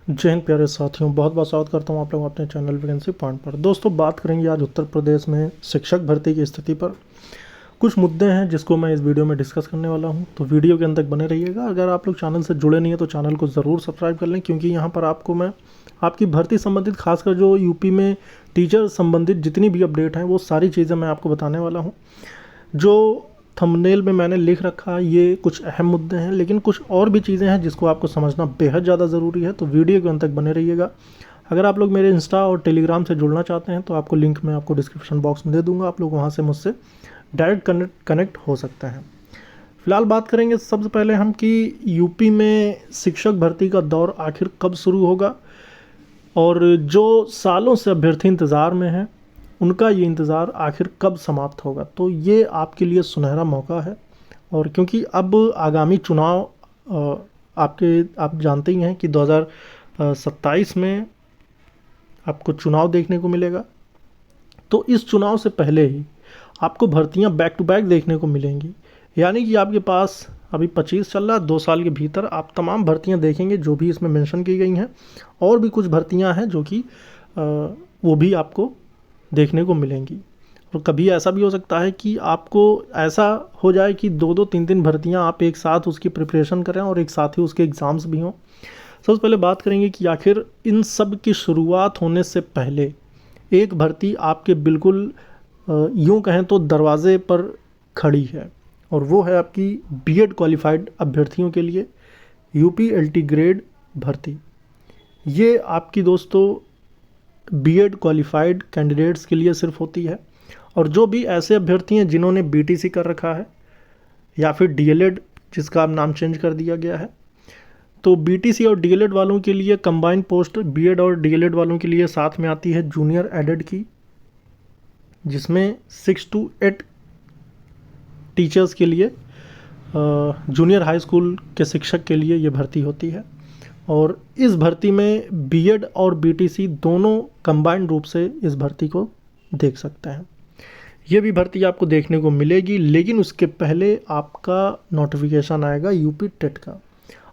जय हिंद प्यारे साथियों, बहुत बहुत स्वागत करता हूं आप लोगों अपने चैनल वैकेंसी पॉइंट पर। दोस्तों, बात करेंगे आज उत्तर प्रदेश में शिक्षक भर्ती की स्थिति पर। कुछ मुद्दे हैं जिसको मैं इस वीडियो में डिस्कस करने वाला हूं, तो वीडियो के अंत तक बने रहिएगा। अगर आप लोग चैनल से जुड़े नहीं हैं तो चैनल को ज़रूर सब्सक्राइब कर लें, क्योंकि यहाँ पर आपको मैं आपकी भर्ती संबंधित, खासकर जो यूपी में टीचर संबंधित जितनी भी अपडेट हैं वो सारी चीज़ें मैं आपको बताने वाला हूँ। जो थंबनेल में मैंने लिख रखा है ये कुछ अहम मुद्दे हैं, लेकिन कुछ और भी चीज़ें हैं जिसको आपको समझना बेहद ज़्यादा ज़रूरी है, तो वीडियो के अंत तक बने रहिएगा। अगर आप लोग मेरे इंस्टा और टेलीग्राम से जुड़ना चाहते हैं तो आपको लिंक मैं आपको डिस्क्रिप्शन बॉक्स में दे दूंगा, आप लोग वहाँ से मुझसे डायरेक्ट कनेक्ट हो सकते हैं। फिलहाल बात करेंगे सबसे पहले हम कि यूपी में शिक्षक भर्ती का दौर आखिर कब शुरू होगा, और जो सालों से अभ्यर्थी इंतज़ार में हैं उनका ये इंतज़ार आखिर कब समाप्त होगा। तो ये आपके लिए सुनहरा मौका है, और क्योंकि अब आगामी चुनाव आप जानते ही हैं कि 2027 में आपको चुनाव देखने को मिलेगा। तो इस चुनाव से पहले ही आपको भर्तियां बैक टू बैक देखने को मिलेंगी, यानी कि आपके पास अभी 25 चल रहा है, 2 साल के भीतर आप तमाम भर्तियां देखेंगे जो भी इसमें मेंशन की गई हैं। और भी कुछ भर्तियां हैं जो कि वो भी आपको देखने को मिलेंगी। और कभी ऐसा भी हो सकता है कि आपको ऐसा हो जाए कि 2-2 3-3 भर्तियां आप एक साथ उसकी प्रिपरेशन करें और एक साथ ही उसके एग्ज़ाम्स भी हों। सबसे पहले बात करेंगे कि आखिर इन सब की शुरुआत होने से पहले एक भर्ती आपके बिल्कुल यूँ कहें तो दरवाजे पर खड़ी है, और वो है आपकी बीएड क्वालिफाइड अभ्यर्थियों के लिए यूपी एलटी ग्रेड भर्ती। ये आपकी दोस्तों बीएड क्वालिफाइड कैंडिडेट्स के लिए सिर्फ होती है, और जो भी ऐसे अभ्यर्थी हैं जिन्होंने बीटीसी कर रखा है या फिर डीएलएड, जिसका अब नाम चेंज कर दिया गया है, तो बीटीसी और डीएलएड वालों के लिए कंबाइंड पोस्ट बीएड और डीएलएड वालों के लिए साथ में आती है जूनियर एडेड की, जिसमें 6 to 8 टीचर्स के लिए, जूनियर हाई स्कूल के शिक्षक के लिए ये भर्ती होती है। और इस भर्ती में बीएड और बीटीसी दोनों कंबाइंड रूप से इस भर्ती को देख सकते हैं। ये भी भर्ती आपको देखने को मिलेगी, लेकिन उसके पहले आपका नोटिफिकेशन आएगा यूपी टेट का।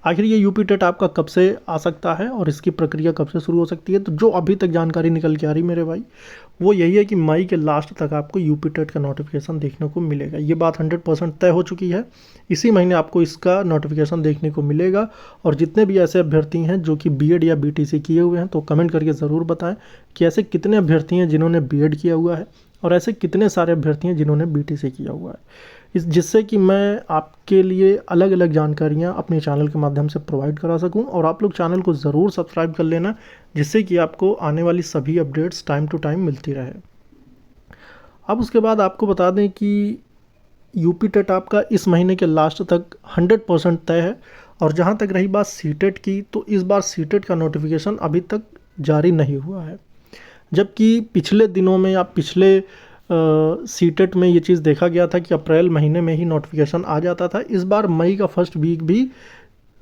आखिर ये यूपी टेट आपका कब से आ सकता है और इसकी प्रक्रिया कब से शुरू हो सकती है, तो जो अभी तक जानकारी निकल के आ रही मेरे भाई, वो यही है कि मई के लास्ट तक आपको यूपी टेट का नोटिफिकेशन देखने को मिलेगा। ये बात 100% तय हो चुकी है। इसी महीने आपको इसका नोटिफिकेशन देखने को मिलेगा। और जितने भी ऐसे अभ्यर्थी हैं जो कि बीएड या बीटीसी किए हुए हैं, तो कमेंट करके ज़रूर बताएं कि ऐसे कितने अभ्यर्थी हैं जिन्होंने बीएड किया हुआ है और ऐसे कितने सारे अभ्यर्थी हैं जिन्होंने बीटीसी किया हुआ है, जिससे कि मैं आपके लिए अलग अलग जानकारियाँ अपने चैनल के माध्यम से प्रोवाइड करा सकूं। और आप लोग चैनल को ज़रूर सब्सक्राइब कर लेना, जिससे कि आपको आने वाली सभी अपडेट्स टाइम टू टाइम मिलती रहे। अब उसके बाद आपको बता दें कि यूपी टेट आपका इस महीने के लास्ट तक 100% तय है। और जहाँ तक रही बात सीटेट की, तो इस बार सीटेट का नोटिफिकेशन अभी तक जारी नहीं हुआ है, जबकि पिछले दिनों में या पिछले सीटेट में ये चीज़ देखा गया था कि अप्रैल महीने में ही नोटिफिकेशन आ जाता था। इस बार मई का फर्स्ट वीक भी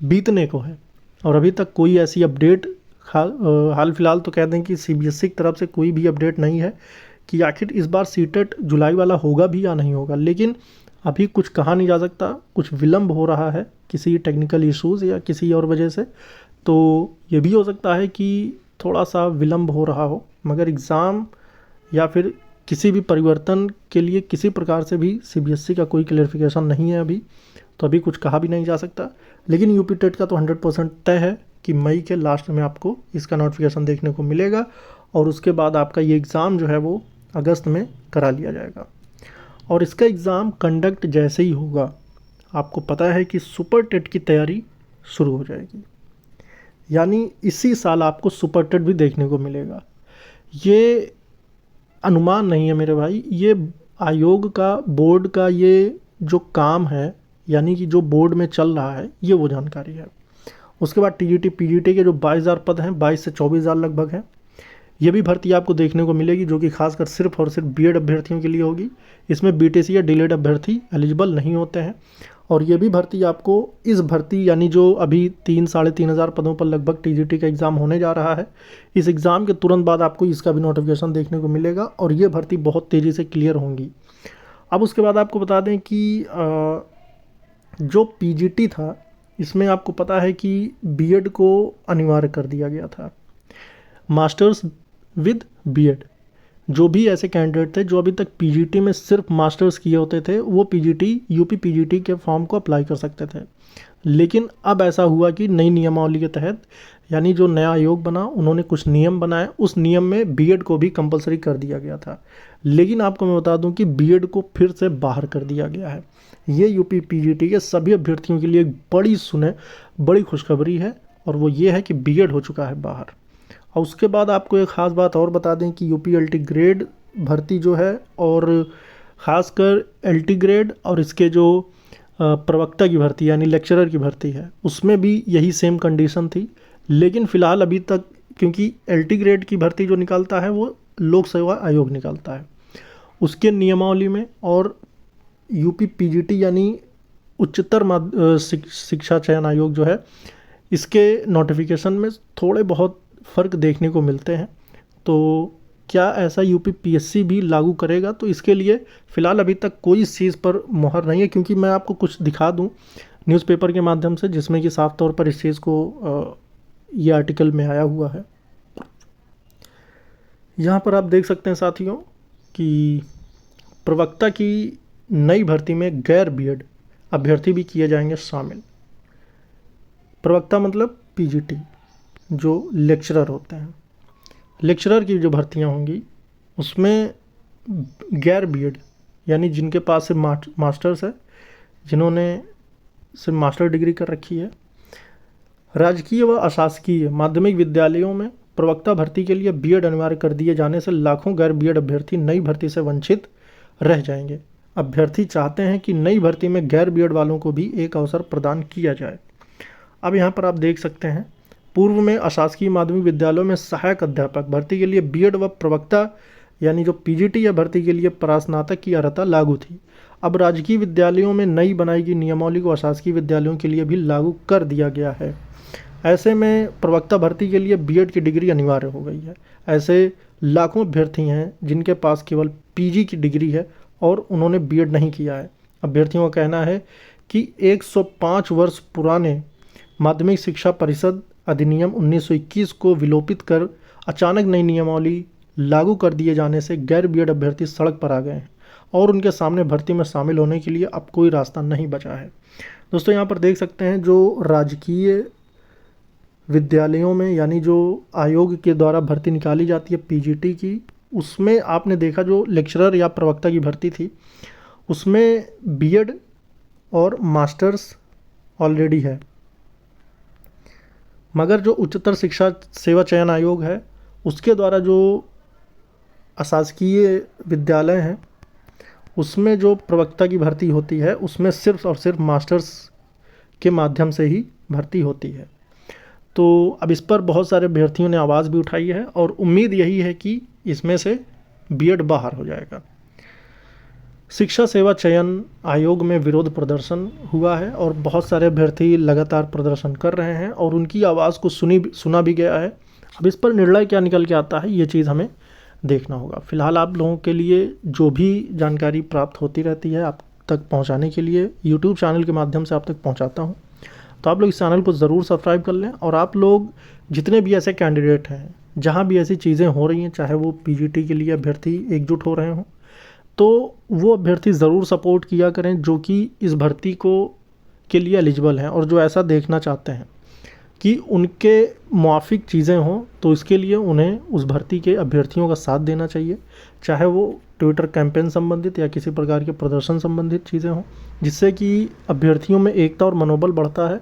बीतने को है और अभी तक कोई ऐसी अपडेट हाल फिलहाल तो कह दें कि सीबीएसई की तरफ से कोई भी अपडेट नहीं है कि आखिर इस बार सीटेट जुलाई वाला होगा भी या नहीं होगा। लेकिन अभी कुछ कहा नहीं जा सकता, कुछ विलम्ब हो रहा है किसी टेक्निकल इश्यूज़ या किसी और वजह से, तो ये भी हो सकता है कि थोड़ा सा विलम्ब हो रहा हो, मगर एग्ज़ाम या फिर किसी भी परिवर्तन के लिए किसी प्रकार से भी सीबीएसई का कोई क्लेरिफिकेशन नहीं है अभी, तो अभी कुछ कहा भी नहीं जा सकता। लेकिन यूपी टेट का तो 100% तय है कि मई के लास्ट में आपको इसका नोटिफिकेशन देखने को मिलेगा, और उसके बाद आपका ये एग्ज़ाम जो है वो अगस्त में करा लिया जाएगा। और इसका एग्ज़ाम कंडक्ट जैसे ही होगा, आपको पता है कि सुपर टेट की तैयारी शुरू हो जाएगी, यानी इसी साल आपको सुपर टेट भी देखने को मिलेगा। ये अनुमान नहीं है मेरे भाई, ये आयोग का, बोर्ड का ये जो काम है, यानी कि जो बोर्ड में चल रहा है, ये वो जानकारी है। उसके बाद टीजीटी पीजीटी के जो 22,000 पद हैं, 22 से 24,000 लगभग हैं, ये भी भर्ती आपको देखने को मिलेगी, जो कि खासकर सिर्फ और सिर्फ बीएड अभ्यर्थियों के लिए होगी। इसमें बीटीसी या डीएलएड अभ्यर्थी एलिजिबल नहीं होते हैं। और ये भी भर्ती आपको, इस भर्ती यानी जो अभी 3-3,500 पदों पर लगभग टीजीटी का एग्ज़ाम होने जा रहा है, इस एग्ज़ाम के तुरंत बाद आपको इसका भी नोटिफिकेशन देखने को मिलेगा, और ये भर्ती बहुत तेज़ी से क्लियर होंगी। अब उसके बाद आपको बता दें कि जो पीजीटी था, इसमें आपको पता है कि बीएड को अनिवार्य कर दिया गया था। मास्टर्स विद बीएड, जो भी ऐसे कैंडिडेट थे जो अभी तक पीजीटी में सिर्फ मास्टर्स किए होते थे, वो पीजीटी यूपी पीजीटी के फॉर्म को अप्लाई कर सकते थे। लेकिन अब ऐसा हुआ कि नई नियमावली के तहत, यानी जो नया आयोग बना, उन्होंने कुछ नियम बनाए, उस नियम में बीएड को भी कंपलसरी कर दिया गया था। लेकिन आपको मैं बता दूं कि बीएड को फिर से बाहर कर दिया गया है। ये यूपी पीजीटी के सभी अभ्यर्थियों के लिए एक बड़ी खुशखबरी है, और वो ये है कि बीएड हो चुका है बाहर। और उसके बाद आपको एक ख़ास बात और बता दें कि यूपी एलटी ग्रेड भर्ती जो है, और ख़ासकर एलटी ग्रेड और इसके जो प्रवक्ता की भर्ती यानी लेक्चरर की भर्ती है, उसमें भी यही सेम कंडीशन थी। लेकिन फ़िलहाल अभी तक, क्योंकि एलटी ग्रेड की भर्ती जो निकालता है वो लोक सेवा आयोग निकालता है, उसके नियमावली में और यूपी पीजीटी यानी उच्चतर शिक्षा चयन आयोग जो है, इसके नोटिफिकेशन में थोड़े बहुत फ़र्क देखने को मिलते हैं। तो क्या ऐसा यूपी पीएससी भी लागू करेगा? तो इसके लिए फ़िलहाल अभी तक कोई इस चीज़ पर मुहर नहीं है, क्योंकि मैं आपको कुछ दिखा दूं न्यूज़पेपर के माध्यम से, जिसमें कि साफ तौर पर इस चीज़ को ये आर्टिकल में आया हुआ है। यहाँ पर आप देख सकते हैं साथियों कि प्रवक्ता की नई भर्ती में गैर बीएड अभ्यर्थी भी किए जाएंगे शामिल। प्रवक्ता मतलब पीजीटी, जो लेक्चरर होते हैं, लेक्चरर की जो भर्तियां होंगी उसमें गैर बीएड यानी जिनके पास सिर्फ मास्टर्स है, जिन्होंने सिर्फ मास्टर डिग्री कर रखी है, राजकीय व अशासकीय माध्यमिक विद्यालयों में प्रवक्ता भर्ती के लिए बीएड अनिवार्य कर दिए जाने से लाखों गैर बीएड अभ्यर्थी नई भर्ती से वंचित रह जाएंगे। अभ्यर्थी चाहते हैं कि नई भर्ती में गैर बीएड वालों को भी एक अवसर प्रदान किया जाए। अब यहाँ पर आप देख सकते हैं, पूर्व में अशासकीय माध्यमिक विद्यालयों में सहायक अध्यापक भर्ती के लिए बीएड व प्रवक्ता यानी जो पीजीटी या भर्ती के लिए परास्नातक की अर्हता लागू थी। अब राजकीय विद्यालयों में नई बनाई गई नियमावली को अशासकीय विद्यालयों के लिए भी लागू कर दिया गया है। ऐसे में प्रवक्ता भर्ती के लिए बीएड की डिग्री अनिवार्य हो गई है। ऐसे लाखों अभ्यर्थी हैं जिनके पास केवल पीजी की डिग्री है और उन्होंने बीएड नहीं किया है। अभ्यर्थियों का कहना है कि 105 वर्ष पुराने माध्यमिक शिक्षा परिषद अधिनियम 1921 को विलोपित कर अचानक नई नियमावली लागू कर दिए जाने से गैर बीएड अभ्यर्थी सड़क पर आ गए हैं और उनके सामने भर्ती में शामिल होने के लिए अब कोई रास्ता नहीं बचा है। दोस्तों यहाँ पर देख सकते हैं, जो राजकीय विद्यालयों में यानी जो आयोग के द्वारा भर्ती निकाली जाती है पीजीटी की, उसमें आपने देखा जो लेक्चरर या प्रवक्ता की भर्ती थी उसमें बीएड और मास्टर्स ऑलरेडी है, मगर जो उच्चतर शिक्षा सेवा चयन आयोग है उसके द्वारा जो अशासकीय विद्यालय हैं उसमें जो प्रवक्ता की भर्ती होती है उसमें सिर्फ और सिर्फ मास्टर्स के माध्यम से ही भर्ती होती है। तो अब इस पर बहुत सारे अभ्यर्थियों ने आवाज़ भी उठाई है और उम्मीद यही है कि इसमें से बीएड बाहर हो जाएगा। शिक्षा सेवा चयन आयोग में विरोध प्रदर्शन हुआ है और बहुत सारे अभ्यर्थी लगातार प्रदर्शन कर रहे हैं और उनकी आवाज़ को सुना भी गया है। अब इस पर निर्णय क्या निकल के आता है ये चीज़ हमें देखना होगा। फिलहाल आप लोगों के लिए जो भी जानकारी प्राप्त होती रहती है आप तक पहुंचाने के लिए यूट्यूब चैनल के माध्यम से आप तक पहुंचाता हूं। तो आप लोग इस चैनल को ज़रूर सब्सक्राइब कर लें और आप लोग जितने भी ऐसे कैंडिडेट हैं जहां भी ऐसी चीज़ें हो रही हैं, चाहे वो पीजीटी के लिए अभ्यर्थी एकजुट हो रहे हों, तो वो अभ्यर्थी ज़रूर सपोर्ट किया करें जो कि इस भर्ती के लिए एलिजिबल हैं और जो ऐसा देखना चाहते हैं कि उनके मुआफिक चीज़ें हों। तो इसके लिए उन्हें उस भर्ती के अभ्यर्थियों का साथ देना चाहिए, चाहे वो ट्विटर कैंपेन संबंधित या किसी प्रकार के प्रदर्शन संबंधित चीज़ें हों, जिससे कि अभ्यर्थियों में एकता और मनोबल बढ़ता है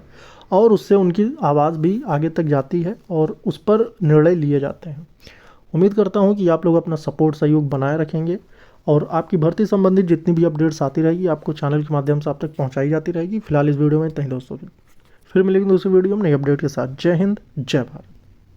और उससे उनकी आवाज़ भी आगे तक जाती है और उस पर निर्णय लिए जाते हैं। उम्मीद करता हूँ कि आप लोग अपना सपोर्ट सहयोग बनाए रखेंगे और आपकी भर्ती संबंधित जितनी भी अपडेट्स आती रहेगी आपको चैनल के माध्यम से आप तक पहुँचाई जाती रहेगी। फिलहाल इस वीडियो में इतना ही दोस्तों, फिर मिलेंगे दूसरी वीडियो में नई अपडेट के साथ। जय हिंद, जय भारत।